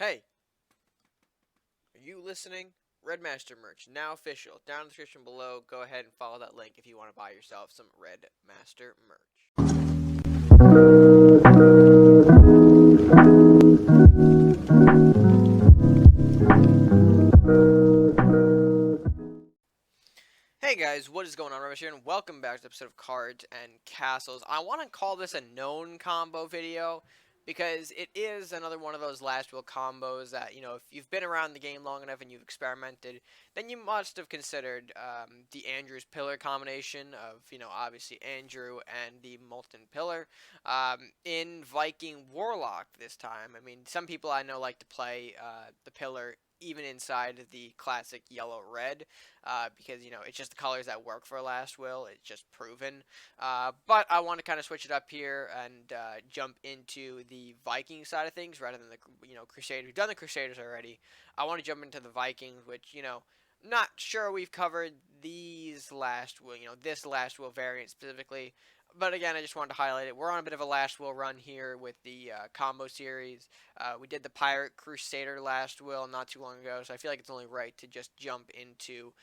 Hey, are you listening? RedMaster merch, now official. Down in the description below, go ahead and follow that link if you want to buy yourself some RedMaster merch. Hey guys, what is going on? RedMaster here, and welcome back to the episode of Cards and Castles. I want to call this a known combo video because it is another one of those last will combos that, if you've been around the game long enough and you've experimented, then you must have considered the Andrew's Pillar combination of, obviously Andrew and the Molten Pillar in Viking Warlock this time. I mean, some people I know like to play the Pillar even inside the classic yellow-red, because, it's just the colors that work for Last Will. It's just proven. But I want to kind of switch it up here and jump into the Viking side of things rather than the, Crusaders. We've done the Crusaders already. I want to jump into the Vikings, which, not sure we've covered these Last Will, this Last Will variant specifically. But again, I just wanted to highlight it. We're on a bit of a Last Will run here with the combo series. We did the Pirate Crusader Last Will not too long ago, so I feel like it's only right to just jump into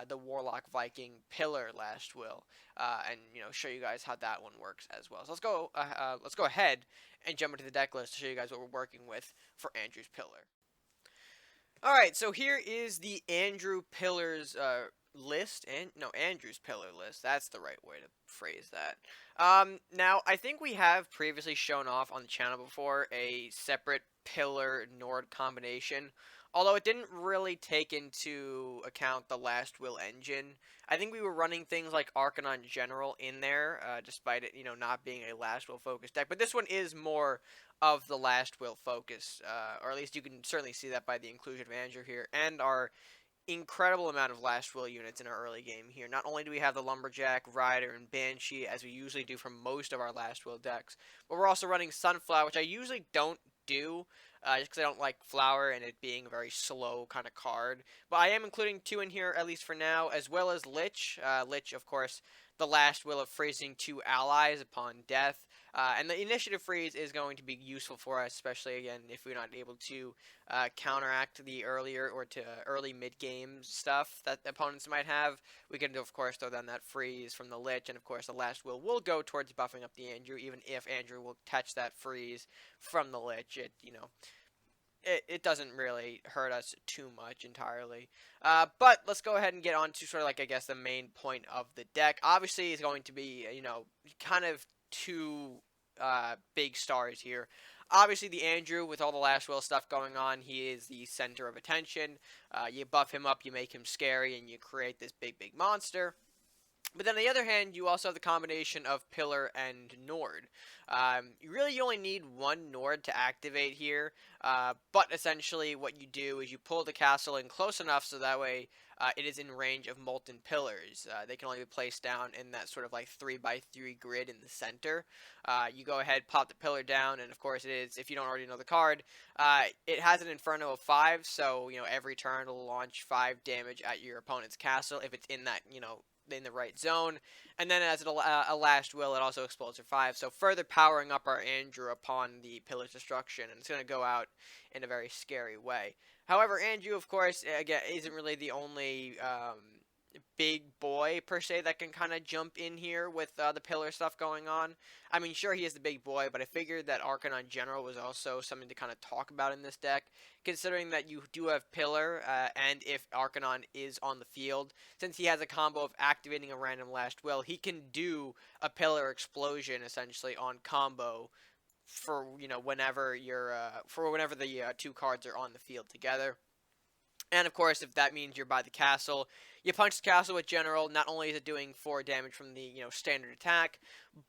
the Warlock Viking Pillar Last Will, and show you guys how that one works as well. So let's go ahead and jump into the deck list to show you guys what we're working with for Andrew's Pillar. All right, so here is the Andrew Pillars list, and no, Andrew's Pillar list. That's the right way to phrase that. Now, I think we have previously shown off on the channel before a separate Pillar Njord combination, although it didn't really take into account the Last Will engine. I think we were running things like Arcanon General in there, despite it, not being a Last Will focused deck. But this one is more of the Last Will focus, or at least you can certainly see that by the inclusion of Andrew here, and our incredible amount of Last Will units in our early game here. Not only do we have the Lumberjack, Rider, and Banshee, as we usually do for most of our Last Will decks, but we're also running Sunflower, which I usually don't do, just because I don't like Flower and it being a very slow kind of card. But I am including two in here, at least for now, as well as Lich. Lich, of course, the Last Will of freezing two allies upon death. And the initiative freeze is going to be useful for us, especially, again, if we're not able to counteract the earlier or to early mid-game stuff that opponents might have. We can, of course, throw down that freeze from the Lich, and, of course, the Last Will go towards buffing up the Andrew, even if Andrew will catch that freeze from the Lich. It doesn't really hurt us too much entirely. But let's go ahead and get on to sort of like, I guess, the main point of the deck. Obviously, it's going to be, kind of two big stars here. Obviously, the Andrew, with all the Last Will stuff going on, he is the center of attention. You buff him up, you make him scary, and you create this big monster. But then on the other hand, you also have the combination of Pillar and Njord. You only need one Njord to activate here, but essentially what you do is you pull the castle in close enough so that way it is in range of Molten Pillars. They can only be placed down in that sort of like 3x3 grid in the center. You go ahead, pop the pillar down, and of course it is, if you don't already know the card, it has an Inferno of 5, so every turn it'll launch 5 damage at your opponent's castle if it's in that, in the right zone. And then as a Last Will, it also explodes for 5, so further powering up our Andrew upon the Pillar's destruction, and it's going to go out in a very scary way. However, Andrew, of course, again, isn't really the only big boy, per se, that can kind of jump in here with the Pillar stuff going on. I mean, sure, he is the big boy, but I figured that Arcanon General was also something to kind of talk about in this deck, considering that you do have Pillar, and if Arcanon is on the field, since he has a combo of activating a random Last Will, he can do a Pillar Explosion, essentially, on combo for, whenever the two cards are on the field together. And, of course, if that means you're by the castle, you punch the castle with General. Not only is it doing 4 damage from the, standard attack,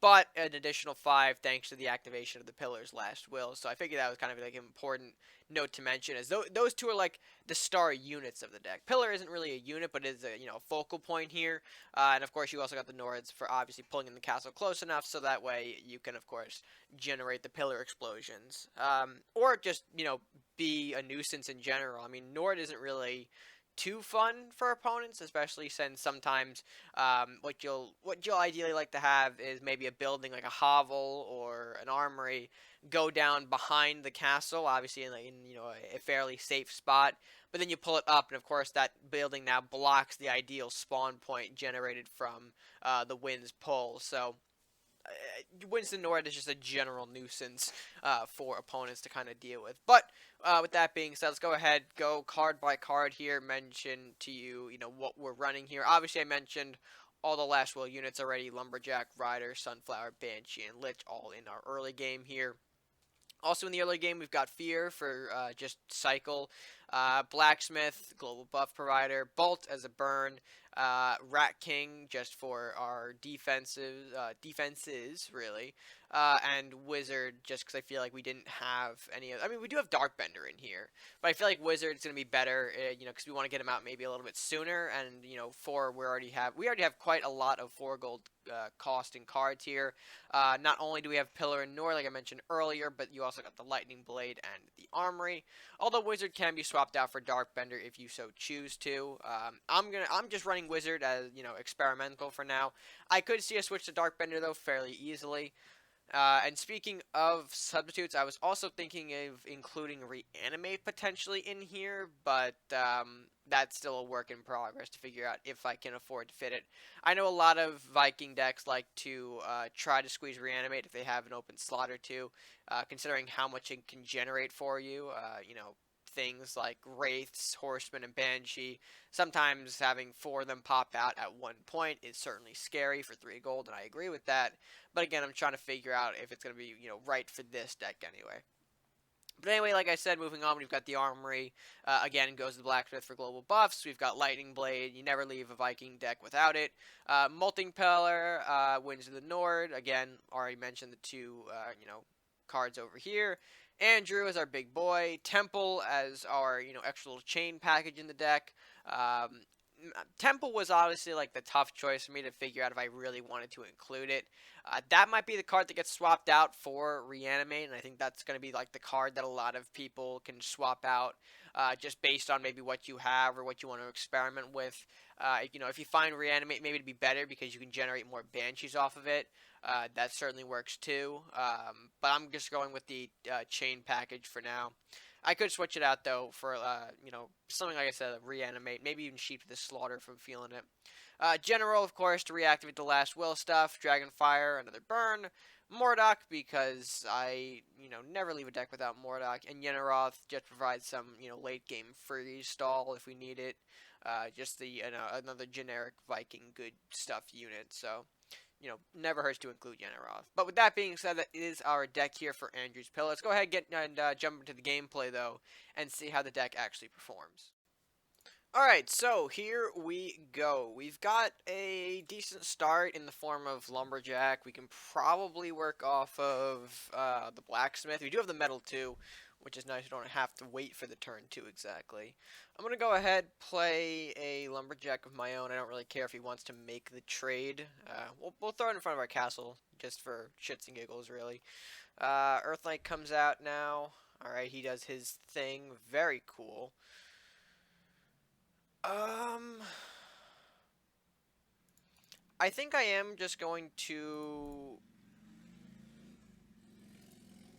but an additional 5 thanks to the activation of the Pillar's Last Will. So I figured that was kind of like an important note to mention, as those two are like the star units of the deck. Pillar isn't really a unit, but is a, focal point here. And, of course, you also got the Nords for obviously pulling in the castle close enough so that way you can, of course, generate the Pillar explosions. Or just, be a nuisance in general. I mean, Njord isn't really too fun for opponents, especially since sometimes what you'll ideally like to have is maybe a building like a hovel or an armory go down behind the castle, obviously in a fairly safe spot. But then you pull it up, and of course that building now blocks the ideal spawn point generated from the wind's pull. So Winston Njord is just a general nuisance for opponents to kind of deal with. But with that being said, let's go ahead, go card by card here. Mention to you, what we're running here. Obviously, I mentioned all the Last Will units already: Lumberjack, Rider, Sunflower, Banshee, and Lich, all in our early game here. Also in the early game, we've got Fear for just cycle, Blacksmith, global buff provider, Bolt as a burn, Rat King just for our defenses really, and Wizard just because I feel like we didn't have any. I mean, we do have Darkbender in here, but I feel like Wizard's gonna be better, because we want to get him out maybe a little bit sooner, and four we already have quite a lot of 4 gold costing cards here. Not only do we have Pillar and Njord, like I mentioned earlier, but you also got the Lightning Blade and the Armory. Although Wizard can be swapped out for Darkbender if you so choose to. I'm just running Wizard as experimental for now. I could see a switch to Darkbender though fairly easily. And speaking of substitutes, I was also thinking of including Reanimate potentially in here, but that's still a work in progress to figure out if I can afford to fit it. I know a lot of Viking decks like to try to squeeze Reanimate if they have an open slot or two, considering how much it can generate for you. Things like Wraiths, Horsemen, and Banshee. Sometimes having 4 of them pop out at one point is certainly scary for 3 gold, and I agree with that. But again, I'm trying to figure out if it's going to be, right for this deck anyway. But anyway, like I said, moving on, we've got the Armory. Again, goes to the Blacksmith for global buffs. We've got Lightning Blade. You never leave a Viking deck without it. Molting Pillar, Winds of the Njord. Again, already mentioned the 2, cards over here. Andrew as our big boy. Temple as our, extra little chain package in the deck. Temple was obviously like the tough choice for me to figure out if I really wanted to include it. That might be the card that gets swapped out for Reanimate, and I think that's going to be like the card that a lot of people can swap out just based on maybe what you have or what you want to experiment with. If you find Reanimate maybe to be better because you can generate more Banshees off of it, that certainly works too. But I'm just going with the chain package for now. I could switch it out though for something like I said, Reanimate, maybe even Sheep to the Slaughter if I'm feeling it. General, of course, to reactivate the Last Will stuff. Dragonfire, another burn. Mordok because I never leave a deck without Mordok, and Yenneroth just provides some late game freeze stall if we need it. Just the another generic Viking good stuff unit. So never hurts to include Yenneroth. But with that being said, that is our deck here for Andrew's Pill. Let's go ahead and jump into the gameplay, though, and see how the deck actually performs. Alright, so here we go. We've got a decent start in the form of Lumberjack. We can probably work off of the Blacksmith. We do have the Metal, too, which is nice. We don't have to wait for the turn 2 exactly. I'm going to go ahead, play a Lumberjack of my own. I don't really care if he wants to make the trade. We'll throw it in front of our castle, just for shits and giggles, really. Earthlight comes out now. Alright, he does his thing. Very cool. I think I am just going to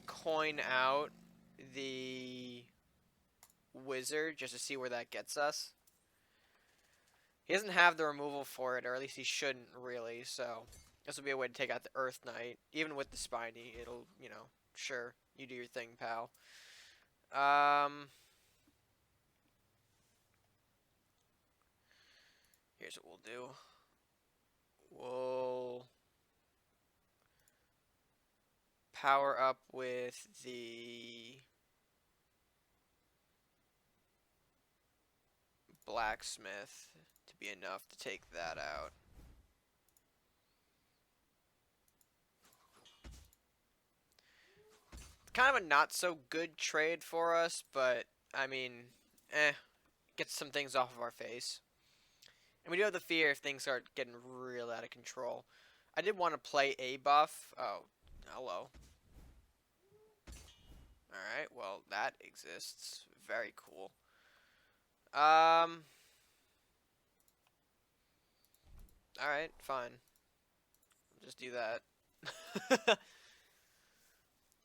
coin out the Wizard just to see where that gets us. He doesn't have the removal for it, or at least he shouldn't really, so this will be a way to take out the Earth Knight. Even with the Spiny, it'll, sure, you do your thing, pal. Here's what we'll do. We'll power up with the Blacksmith to be enough to take that out. Kind of a not so good trade for us, but I mean, gets some things off of our face. And we do have the Fear if things start getting real out of control. I did want to play a buff. Oh, hello. Alright, well, that exists. Very cool. Alright, fine. Just do that.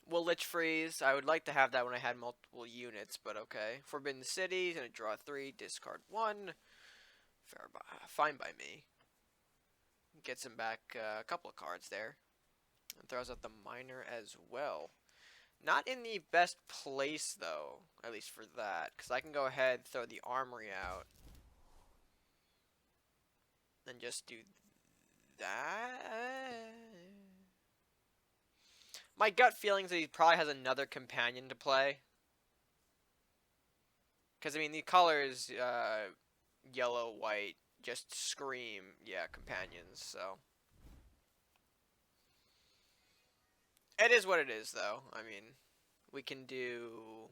Will Lich Freeze. I would like to have that when I had multiple units, but okay. Forbidden City, gonna draw 3, discard 1. Fine by me. Gets him back a couple of cards there. And throws out the Miner as well. Not in the best place, though, at least for that, because I can go ahead and throw the Armory out. And just do that. My gut feeling is that he probably has another companion to play. Because, I mean, the colors, yellow, white, just scream, yeah, companions, so. It is what it is, though. I mean, we can do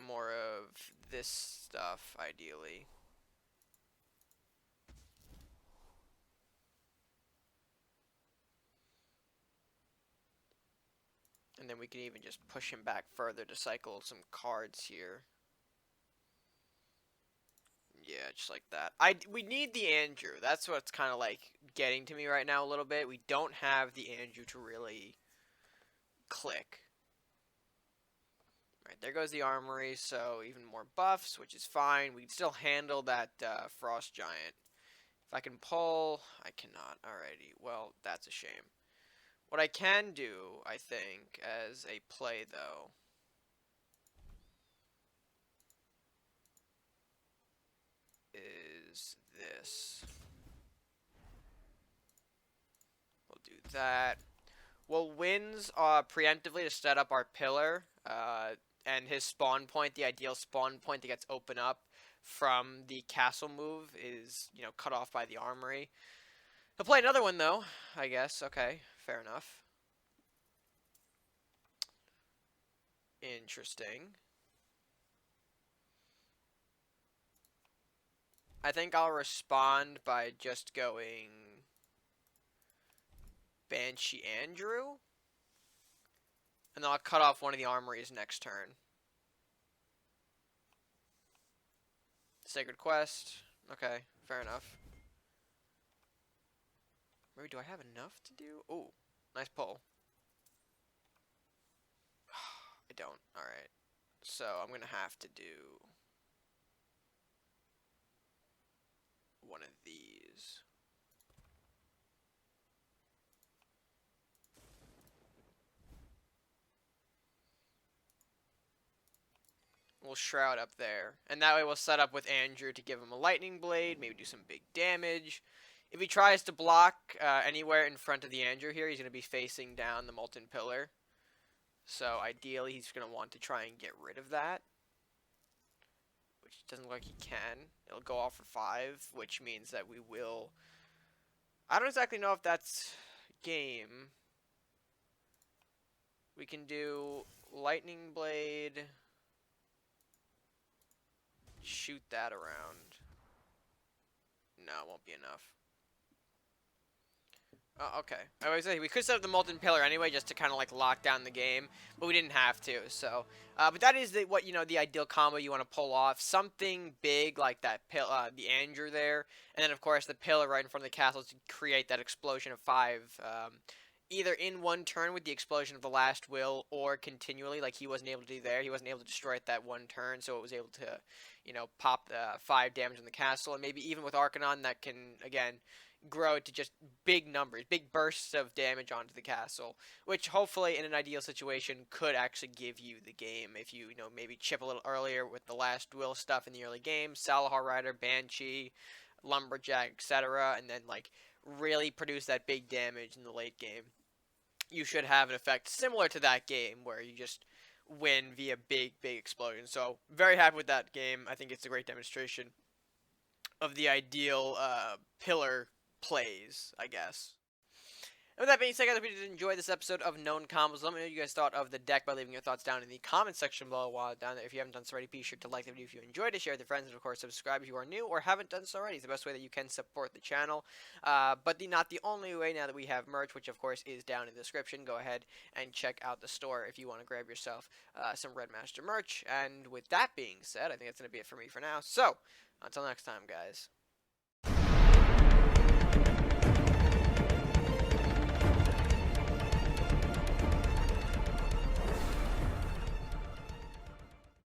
more of this stuff, ideally. And then we can even just push him back further to cycle some cards here. Yeah, just like that. We need the Andrew. That's what's kind of like getting to me right now a little bit. We don't have the Andrew to really click. Right, there goes the Armory, so even more buffs, which is fine. We can still handle that Frost Giant. If I can pull, I cannot. Alrighty, well, that's a shame. What I can do, I think, as a play, though, is this. We'll do that. We'll winds preemptively to set up our pillar, and his spawn point, the ideal spawn point that gets open up from the castle move, is, you know, cut off by the Armory. He'll play another one, though, I guess. Okay, fair enough. Interesting. I think I'll respond by just going Banshee Andrew. And then I'll cut off one of the Armories next turn. Sacred Quest. Okay, fair enough. Maybe do I have enough to do? Ooh, nice pull. I don't. Alright. So I'm going to have to do one of these. We'll Shroud up there. And that way we'll set up with Andrew to give him a Lightning Blade, maybe do some big damage. If he tries to block anywhere in front of the Andrew here, he's going to be facing down the Molten Pillar. So ideally he's going to want to try and get rid of that. Which doesn't look like he can. It'll go off for 5, which means that we will... I don't exactly know if that's game. We can do Lightning Blade... shoot that around. No, it won't be enough. Oh, okay. I was saying we could set up the Molten Pillar anyway, just to kind of like lock down the game, but we didn't have to. So, but that is what the ideal combo you want to pull off. Something big like that, the Andrew there, and then of course the pillar right in front of the castle to create that explosion of 5. Either in one turn with the explosion of the last will, or continually, like he wasn't able to do there. He wasn't able to destroy it that one turn, so it was able to, pop 5 damage on the castle, and maybe even with Arcanon that can, again, grow to just big numbers, big bursts of damage onto the castle, which hopefully in an ideal situation could actually give you the game if you, maybe chip a little earlier with the last will stuff in the early game, Salahar Rider, Banshee, Lumberjack, etc., and then, like, really produce that big damage in the late game. You should have an effect similar to that game where you just win via big explosion. So very happy with that game. I think it's a great demonstration of the ideal pillar plays, I guess. And with that being said, guys, if you did enjoy this episode of Known Combos, let me know what you guys thought of the deck by leaving your thoughts down in the comment section below. While down there, if you haven't done so already, be sure to like the video if you enjoyed it, share with your friends, and of course subscribe if you are new or haven't done so already. It's the best way that you can support the channel. But not the only way. Now that we have merch, which of course is down in the description, go ahead and check out the store if you want to grab yourself some RedMaster merch. And with that being said, I think that's going to be it for me for now. So, until next time, guys.